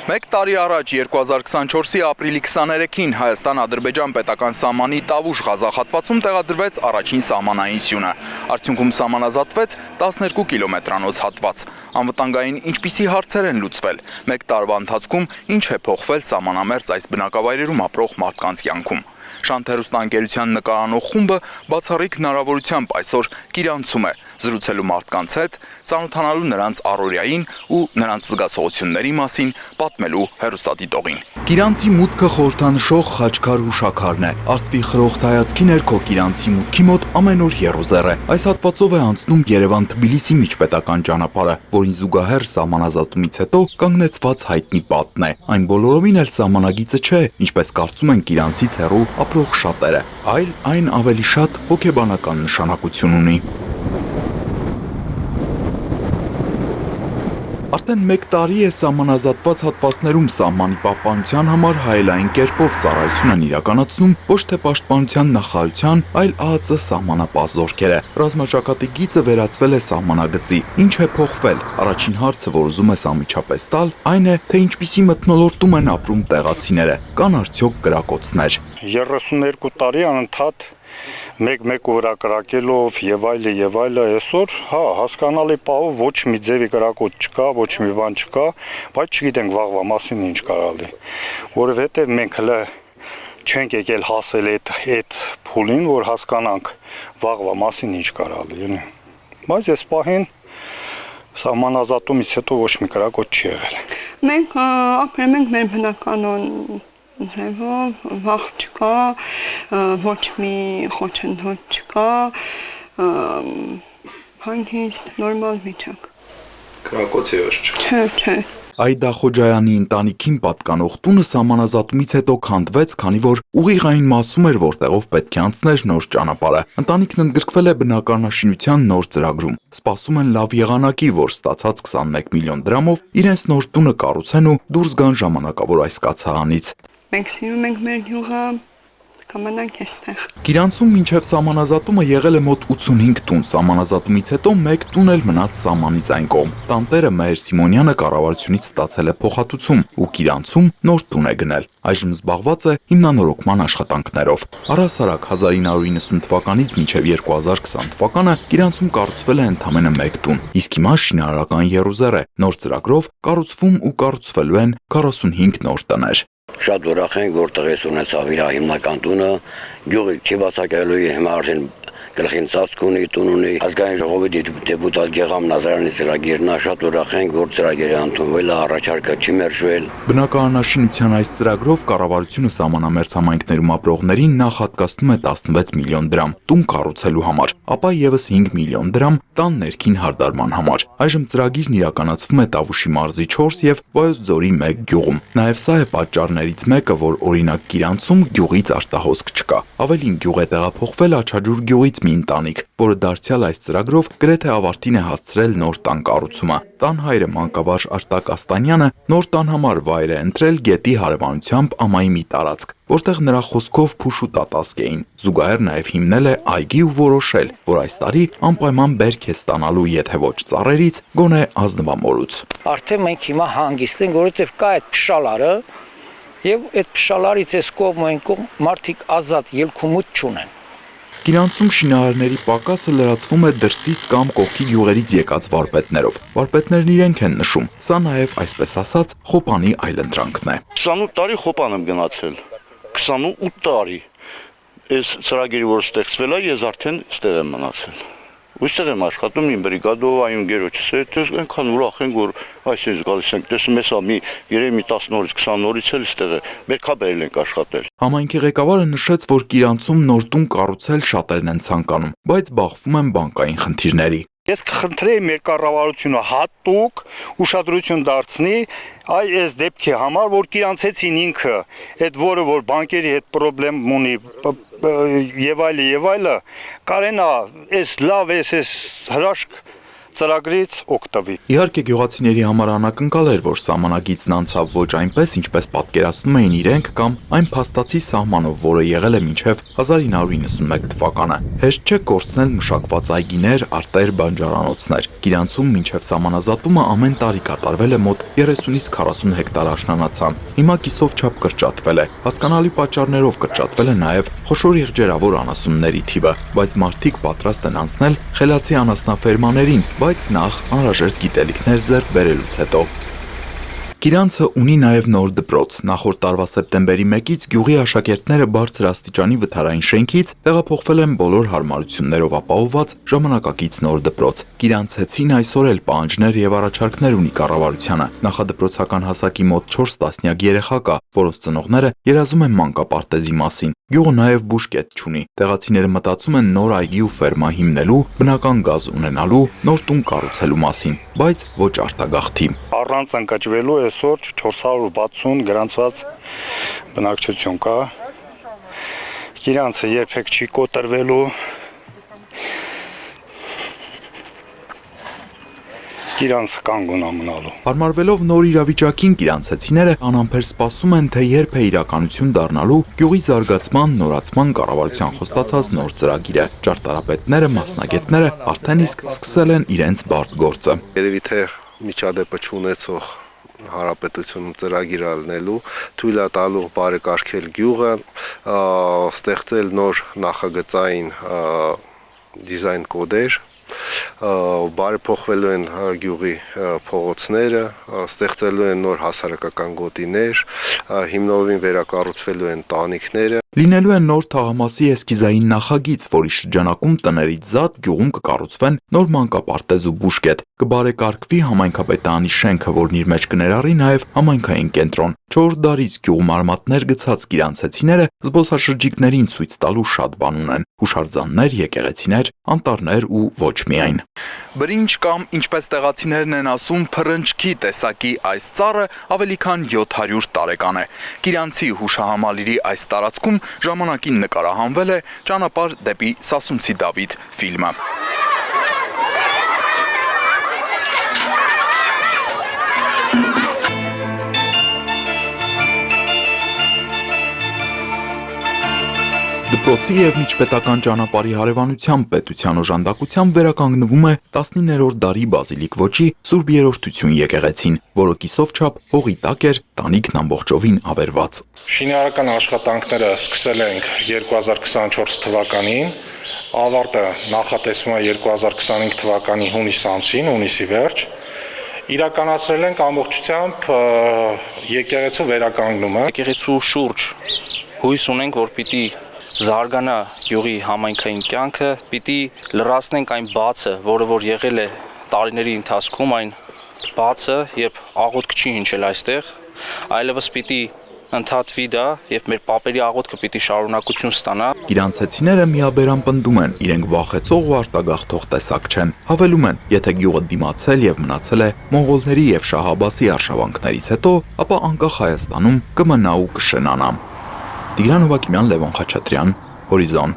Մեկ տարի առաջ 2024-ի ապրիլի 23-ին Հայաստան-Ադրբեջան պետական սահմանի Տավուշ-Ղազախ հատվածում տեղադրվեց առաջին սահմանային սյունը։ Արդյունքում սահմանազատվեց 12 կիլոմետրանոց հատված։ Անվտանգային ինչպիսի հարցեր են լուծվել։ Մեկ տարվա ընթացքում ինչ է փոխվել սահմանամերձ այս բնակավայրերում ապրող մարդկանց կյանքում։ Շանթ հեռուստաընկերության նկարանող խումբը բացառիկ հնարավորությամբ այսօր Կիրանցում է զրուցելու մարդկանց հետ, ծանոթանալու նրանց առօրյային ու նրանց զգացողությունների մասին, պատմելու հեռուստադիտողին։ Կիրանցի մուտքը խորհրդանշող խաչքար հուշաքարն է։ Արծվի խրոխտ հայացքի ներքո Կիրանցի մուտքի մոտ ամեն օր եռուզեռ է։ Այս հատվածով է անցնում Երևան-Թբիլիսի միջպետական ճանապարհը, որին զուգահեռ սահմանազատումից հետո կանգնեցված հայտնի պատն է։ Այն բոլորովին էլ սահմանագիծը չէ, ինչպես կարծում են Կիրանցից հեռու ապրող շատերը, այլ այն ավելի շատ հոգեբանական նշանակություն ունի։ Արդեն մեկ տարի է սահմանազատված հատվածներում սահմանի պահպանության համար հայելային կերպով ծառայություն են իրականացնում ոչ թե պաշտպանության նախարարության, այլ ԱԱԾ սահմանապահ զորքերը։ Ռազմաճակատի գիծը վերածվել է սահմանագծի։ Ինչ է փոխվել։ Առաջին հարցը, որ ուզում ես անմիջապես տալ, այն է, թե ինչպիսի մթնոլորտում են ապրում տեղացիները, կան արդյոք կրակոցներ։ 32 տարի անընդհատ մեկ-մեկու վրա կրակելով եւ այլը այսօր հասկանալի պահով ոչ մի ձևի կրակոց չկա, ոչ մի բան չկա, բայց չգիտենք վաղվա մասին ինչ կարալի, որովհետեւ մենք հələ չենք եկել հասել այդ փուլին, որ հասկանանք վաղվա մասին ինչ կարալի, բայց այս պահին սահմանազատումից հետո ոչ մի կրակոց չի եղել։ Մենք ապրում ենք մեր բնականon ձևով, վախ չկա, ոչ մի խոչընդոտ չկա, հանգիստ, նորմալ վիճակ։ Կրակոց եւս չկա։ Չէ։ Այդա Խոջայանի ընտանիքին պատկանող տունը սահմանազատումից հետո քանդվեց, քանի որ ուղիղ այն մասում էր, որտեղով պետք է անցներ նոր ճանապարհը։ Ընտանիքն ընդգրկվել է բնակարանաշինության նոր ծրագրում։ Սպասում են լավ եղանակի, որ ստացած 21 միլիոն դրամով իրենց նոր տունը կառուցեն ու դուրս գան ժամանակավոր այս կացարանից։ Մենք սիրում ենք մեր գյուղը, կամանանք այստեղ։ Կիրանցում մինչև սահմանազատումը եղել է մոտ 85 տուն, սահմանազատումից հետո մեկ տուն էլ մնաց սահմանից այն կողմ։ Տանտերը Մհեր Սիմոնյանը կառավարությունից ստացել է փոխհատուցում ու Կիրանցում նոր տուն է գնել։ Այժմ զբաղված է հիմնանորոգման աշխատանքներով։ Առհասարակ 1990 թվականից մինչև 2020 թվականը Կիրանցում կառուցվել է ընդամենը մեկ տուն, իսկ հիմա շինարարական եռուզեռ է։ Նոր ծրագրով կառուցվում ու կառուցվելու են 45 նոր տներ։ Շատ ուրախ ենք, որ տեղես ունեցավ իր հիմնական տունը, գյուղը չի բացակայելու է, հիմա արդեն գլխին ծածկ ունի, տուն ունի, ազգային ժողովի դեպուտատ Գեգամ Նազարյանի ծրագիրն է, շատ ուրախ ենք, որ ծրագիրը ընդունվել է, առաջարկը չի մերժվել։ Բնակարանաշինության այս ծրագրով կառավարությունը սահմանամերձ համայնքներում ապրողներին նախ հատկացնում է 16 միլիոն դրամ տուն կառուցելու համար, ապա եւս 5 միլիոն դրամ տան ներքին հարդարման համար։ Այժմ ծրագիրն իրականացվում է Տավուշի մարզի 4 եւ Վայոց ձորի 1 գյուղում։ Նաեւ սա է պատճառներից մեկը, որ օրինակ Կիրանցում գյուղից արտահոսք չկա։ Ավելին գյուղ է տեղափոխվել Աչաջուր գյուղից մի ընտանիք, որը դարձյալ այս ծրագրով գրեթե ավարտին է հասցրել նոր տան կառուցումը։ Տան հայրը մանկավարժ Արտակ Աստանյանը նոր տան համար վայր է ընտրել գետի հարևանությամբ ամայի մի տարածք, որտեղ նրա խոսքով փուշ ու տատասկ էին։ Զուգահեռ նաև հիմնել է այգի ու որոշել, որ այս տարի անպայման բերք է ստանալու, եթե ոչ ծառերից, գոնե ազնվամորուց։ Արդեն մենք հիմա հանգիստ ենք, որովհետև կա այդ փշալարը, եւ այդ փշալարից այս կողմ այն կողմ մարդիկ ազատ ելքումուտ չունեն։ Կիրանցում շինարարների պակասը լրացվում է դրսից կամ կողքի գյուղերից եկած վարպետներով։ Վարպետներն իրենք են նշում, սա նաև այսպես ասած խոպանի այլընտրանքն է։ 28 տարի խոպան եմ գնացել, 28 տարի, այս ծրագիրը որ ստեղծվել է, ես արդեն ստեղ եմ մնացել։ Ոստեղ եմ աշխատում իմ բրիգադով, այուն գերոջս հետ, այնքան ուրախ ենք, որ այսպես գալիս ենք, տեսնում ես մի երևի 10 օրից 20 օրից էլ ստեղ մերքաբերել ենք աշխատել։ Համայնքի ղեկավարը նշեց, որ Կիրանցում նոր տուն կառուցել շատերն են ցանկանում, բայց բախվում են բանկային խնդիրների։ Ես կխնդրեի մեր կառավարությունը հատուկ ուշադրություն դարձնի այս դեպքի համար, որ Կիրանցեցին ինքը, այդ որը որ բանկերի հետ խնդրեմ ունի եւ այլը, կարենա այս լավ այս հրաշք ծրագրից օգտվի։ Իհարկե գյուղացիների համար անակնկալ էր, որ սահմանագիծն անցավ ոչ այնպես, ինչպես պատկերացնում էին իրենք կամ այն փաստացի սահմանով, որը եղել է մինչև 1991 թվականը։ Հեշտ չէ կորցնել մշակված այգիներ, արտեր, բանջարանոցներ։ Գիրանցում մինչև սահմանազատումը ամեն տարի կատարվել է մոտ 30-ից 40 հեկտար աշնանացան։ Հիմա կիսով չափ կրճատվել է։ Հասկանալի պատճառներով կրճատվել է նաև խոշոր եղջերավոր անասունների թիվը, բայց մարդիկ պատրաստ են անցնել խելացի անասնաֆերմաներին, բայց նախ անհրաժեշտ գիտելիքներ ձեռք բերելուց հետո։ Գիրանցը ունի նաև նոր դպրոց։ Նախորդ տարվա սեպտեմբերի 1-ից գյուղի աշակերտները բարձր աստիճանի վթարային շենքից տեղափոխվել են բոլոր հարմարություններով ապահովված ժամանակակից նոր դպրոց։ Գիրանցեցին այսօր էլ պահանջներ եւ առաջարկներ ունի կառավարությանը։ Նախադպրոցական հասակի մոտ 4 տասնյակ երեխա կա, որոնց ծնողները երազում են մանկապարտեզի մասին։ Գյուղը նաև բուժկետ չունի։ Տեղացիները մտածում են նոր այգի ու ֆերմա հիմնելու, բնական գազ ունենալու, նոր տուն կառուցելու մասին, բայց ոչ արտագաղթի։ Առանց ընկճվելու այսօր 460 գրանցված բնակչություն կա։ Գիրանցը երբեք չի կոտրվելու։ Գիրանցը կանգուն ամնալու։ Հարմարվելով նոր իրավիճակին գիրանցեցիները անամբեր սպասում են, թե երբ է իրականություն դառնալու գյուղի զարգացման, նորացման կառավարության խոստացած նոր ծրագիրը։ Ճարտարապետները, մասնագետները արդեն իսկ սկսել են իրենց բարդ գործը։ Երևի թե միջադեպը չունեցող հանրապետությունում ծրագիր ալնելու, թույլ է տալու բարեկարգել գյուղը, ստեղծել նոր նախագծային դիզայն կոդեր, բարեփոխվելու են գյուղի փողոցները, ստեղծելու են նոր հասարակական գոտիներ, հիմնովին վերակառուցվելու են տանիքները։ Լինելու են նոր թաղամասի էսկիզային նախագիծ, որի շրջանակում տներից զատ գյուղում կկառուցվեն նոր մանկապարտեզ ու բուժկետ, կբարեկարգվի համայնքապետարանի շենքը, որն իր մեջ կներառի նաև համայնքային կենտրոն։ 4 դարից գյուղում արմատներ գցած գիրանցեցիները զբոսաշրջիկներին ցույց տալու շատ բան ունեն՝ հուշարձաններ, եկեղեցիներ, անտառներ ու ոչ միայն։ Բրինջ կամ, ինչպես տեղացիներն են ասում, փռնչքի տեսակի այս ծառը ավելի քան 700 տարեկան է։ Գիրանցի հուշահամալիրի այս տարածքում ժամանակին նկարահանվել է «Ճանապարհ դեպի Սասունցի Դավիթ» ֆիլմը։ Դպրոցի և միջպետական ճանապարհի հարևանությամբ պետության օժանդակությամբ վերականգնվում է 19-րդ դարի Բազիլիկ ոճի Սուրբ Երրորդություն եկեղեցին, որը կիսով չափ հողի տակ էր, տանիքն ամբողջովին ավերված։ Շինարարական աշխատանքները սկսել ենք 2024 թվականին, ավարտը նախատեսվում է 2025 թվականի հունիս ամսին, հունիսի վերջ։ Իրականացրել ենք ամբողջությամբ եկեղեցու վերականգնումը։ Եկեղեցու շուրջ հույս ունենք, որ պիտի զարգանա գյուղի համայնքային կյանքը, պիտի լրացնենք այն բացը, որը որ եղել է տարիների ընթացքում, այն բացը, երբ աղոթք չի հնչել այստեղ, այլևս պիտի ընդհատվի դա եւ մեր պապերի աղոթքը պիտի շարունակություն ստանա։ Գիրանցեցիները միաբերան պնդում են, իրենք վախեցող ու արտագաղթող տեսակ չեն։ Հավելում են, եթե գյուղը դիմացել եւ մնացել է մոնղոլների եւ Շահ Աբասի արշավանքներից հետո, ապա անկախ Հայաստանում կմնա ու կշենանա։ Տիգրան Հովակիմյան, Լևոն Խաչատրյան, Հորիզոն։